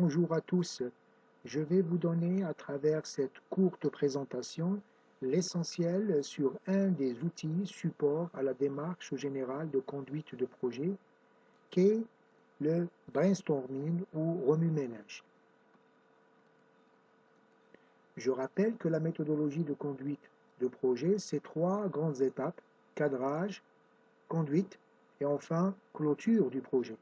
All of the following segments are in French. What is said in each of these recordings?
Bonjour à tous, je vais vous donner à travers cette courte présentation l'essentiel sur un des outils support à la démarche générale de conduite de projet qu'est le brainstorming ou remue-ménage. Je rappelle que la méthodologie de conduite de projet, c'est trois grandes étapes: cadrage, conduite et enfin clôture du projet.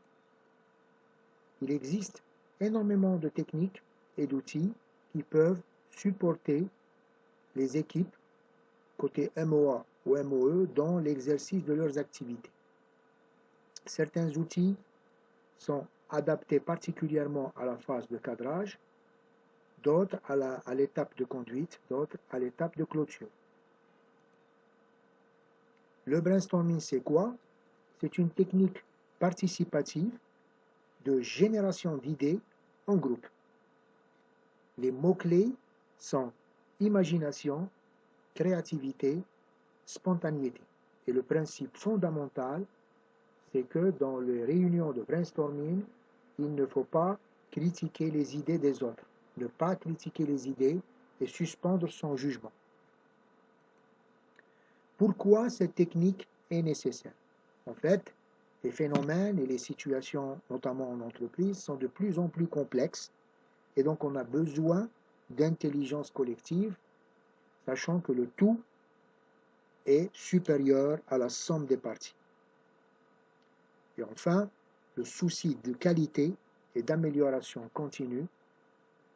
Il existe énormément de techniques et d'outils qui peuvent supporter les équipes côté MOA ou MOE dans l'exercice de leurs activités. Certains outils sont adaptés particulièrement à la phase de cadrage, d'autres à l'étape de conduite, d'autres à l'étape de clôture. Le brainstorming, c'est quoi? C'est une technique participative de génération d'idées en groupe. Les mots-clés sont imagination, créativité, spontanéité. Et le principe fondamental, c'est que dans les réunions de brainstorming, il ne faut pas critiquer les idées des autres, ne pas critiquer les idées et suspendre son jugement. Pourquoi cette technique est nécessaire? En fait, les phénomènes et les situations, notamment en entreprise, sont de plus en plus complexes et donc on a besoin d'intelligence collective, sachant que le tout est supérieur à la somme des parties. Et enfin, le souci de qualité et d'amélioration continue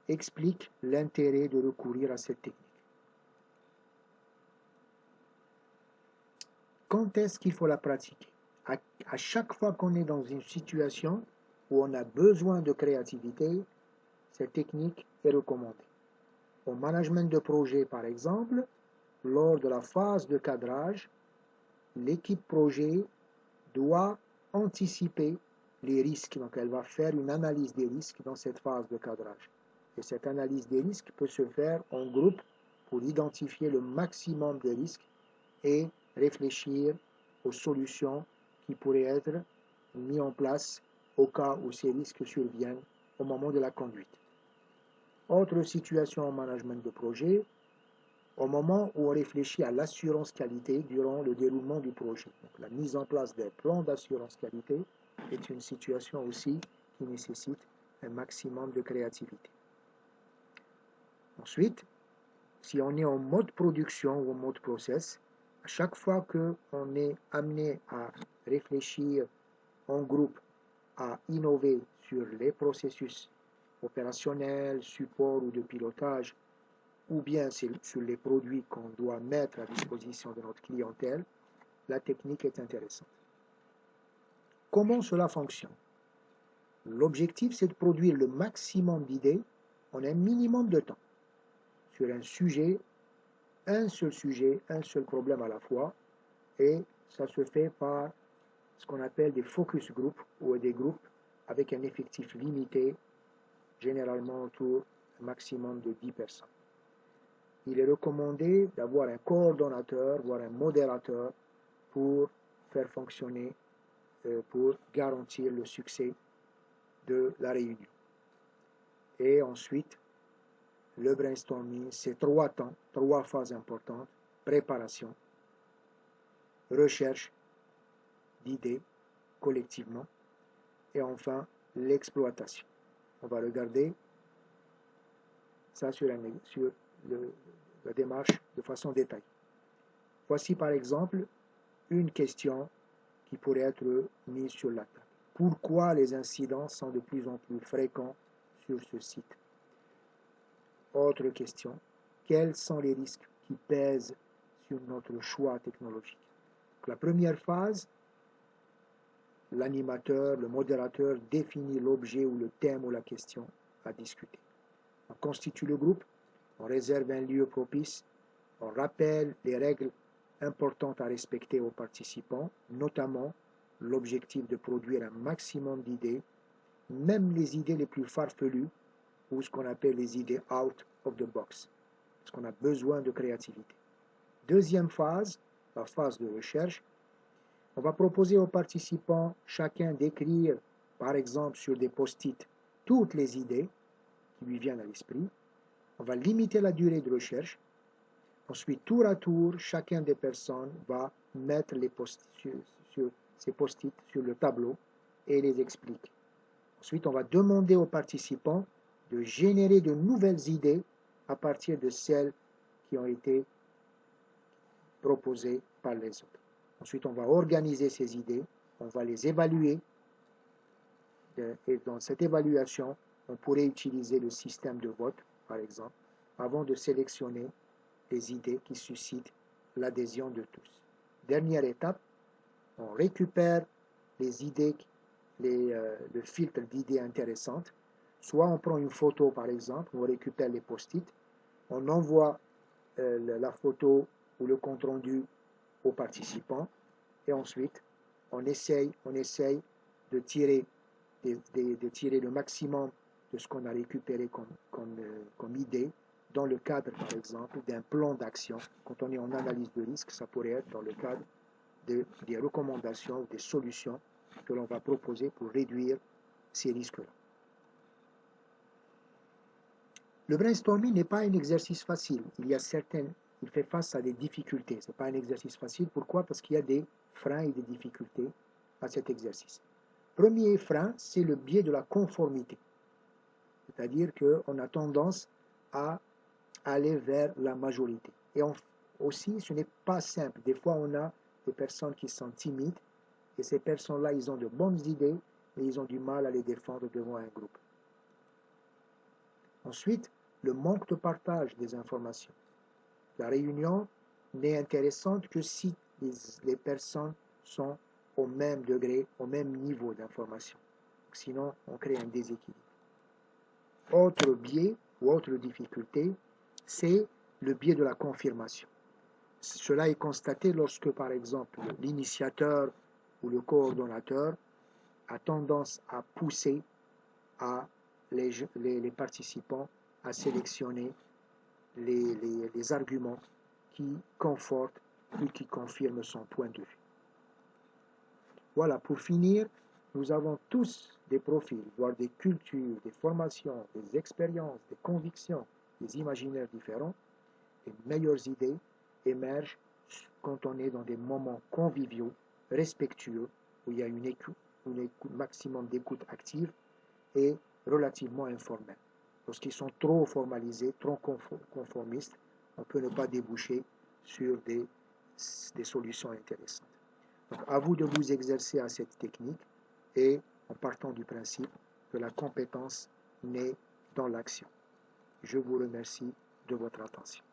explique l'intérêt de recourir à cette technique. Quand est-ce qu'il faut la pratiquer? À chaque fois qu'on est dans une situation où on a besoin de créativité, cette technique est recommandée. Au management de projet, par exemple, lors de la phase de cadrage, l'équipe projet doit anticiper les risques. Donc, elle va faire une analyse des risques dans cette phase de cadrage. Et cette analyse des risques peut se faire en groupe pour identifier le maximum de risques et réfléchir aux solutions qui pourraient être mises en place au cas où ces risques surviennent au moment de la conduite. Autre situation en management de projet, au moment où on réfléchit à l'assurance qualité durant le déroulement du projet. Donc, la mise en place des plans d'assurance qualité est une situation aussi qui nécessite un maximum de créativité. Ensuite, si on est en mode production ou en mode process, à chaque fois qu'on est amené à réfléchir en groupe, à innover sur les processus opérationnels, support ou de pilotage, ou bien sur les produits qu'on doit mettre à disposition de notre clientèle, la technique est intéressante. Comment cela fonctionne? L'objectif, c'est de produire le maximum d'idées en un minimum de temps sur un sujet, un seul problème à la fois, et ça se fait par ce qu'on appelle des focus groups ou des groupes avec un effectif limité, généralement autour d'un maximum de 10 personnes. Il est recommandé d'avoir un coordonnateur, voire un modérateur pour faire fonctionner, pour garantir le succès de la réunion. Et ensuite, le brainstorming, c'est 3 temps, 3 phases importantes: préparation, recherche d'idées collectivement, et enfin l'exploitation. On va regarder ça sur la démarche de façon détaillée. Voici par exemple une question qui pourrait être mise sur la table. Pourquoi les incidents sont de plus en plus fréquents sur ce site? Autre question, quels sont les risques qui pèsent sur notre choix technologique? Donc, la première phase, l'animateur, le modérateur définit l'objet ou le thème ou la question à discuter. On constitue le groupe, on réserve un lieu propice, on rappelle les règles importantes à respecter aux participants, notamment l'objectif de produire un maximum d'idées, même les idées les plus farfelues, ou ce qu'on appelle les idées out of the box, parce qu'on a besoin de créativité. Deuxième phase, la phase de recherche, on va proposer aux participants chacun d'écrire, par exemple sur des post-it, toutes les idées qui lui viennent à l'esprit. On va limiter la durée de recherche. Ensuite, tour à tour, chacun des personnes va mettre ces post-it sur le tableau et les explique. Ensuite, on va demander aux participants de générer de nouvelles idées à partir de celles qui ont été proposées par les autres. Ensuite, on va organiser ces idées, on va les évaluer, et dans cette évaluation, on pourrait utiliser le système de vote, par exemple, avant de sélectionner les idées qui suscitent l'adhésion de tous. Dernière étape, on récupère les idées, le filtre d'idées intéressantes. Soit on prend une photo, par exemple, on récupère les post-it, on envoie la photo ou le compte-rendu aux participants, et ensuite, on essaye de tirer le maximum de ce qu'on a récupéré comme idée dans le cadre, par exemple, d'un plan d'action. Quand on est en analyse de risque, ça pourrait être dans le cadre des recommandations ou des solutions que l'on va proposer pour réduire ces risques-là. Le brainstorming n'est pas un exercice facile. Il fait face à des difficultés. Ce n'est pas un exercice facile. Pourquoi? Parce qu'il y a des freins et des difficultés à cet exercice. Premier frein, c'est le biais de la conformité. C'est-à-dire qu'on a tendance à aller vers la majorité. Et aussi, ce n'est pas simple. Des fois, on a des personnes qui sont timides, et ces personnes-là, ils ont de bonnes idées, mais ils ont du mal à les défendre devant un groupe. Ensuite, le manque de partage des informations. La réunion n'est intéressante que si les personnes sont au même degré, au même niveau d'information. Sinon, on crée un déséquilibre. Autre biais ou autre difficulté, c'est le biais de la confirmation. Cela est constaté lorsque, par exemple, l'initiateur ou le coordonnateur a tendance à pousser les participants à sélectionner les arguments qui confortent ou qui confirment son point de vue. Voilà, pour finir, nous avons tous des profils, voire des cultures, des formations, des expériences, des convictions, des imaginaires différents. Les meilleures idées émergent quand on est dans des moments conviviaux, respectueux, où il y a un maximum d'écoute active et relativement informelle. Lorsqu'ils sont trop formalisés, trop conformistes, on peut ne pas déboucher sur des solutions intéressantes. Donc, à vous de vous exercer à cette technique et en partant du principe que la compétence naît dans l'action. Je vous remercie de votre attention.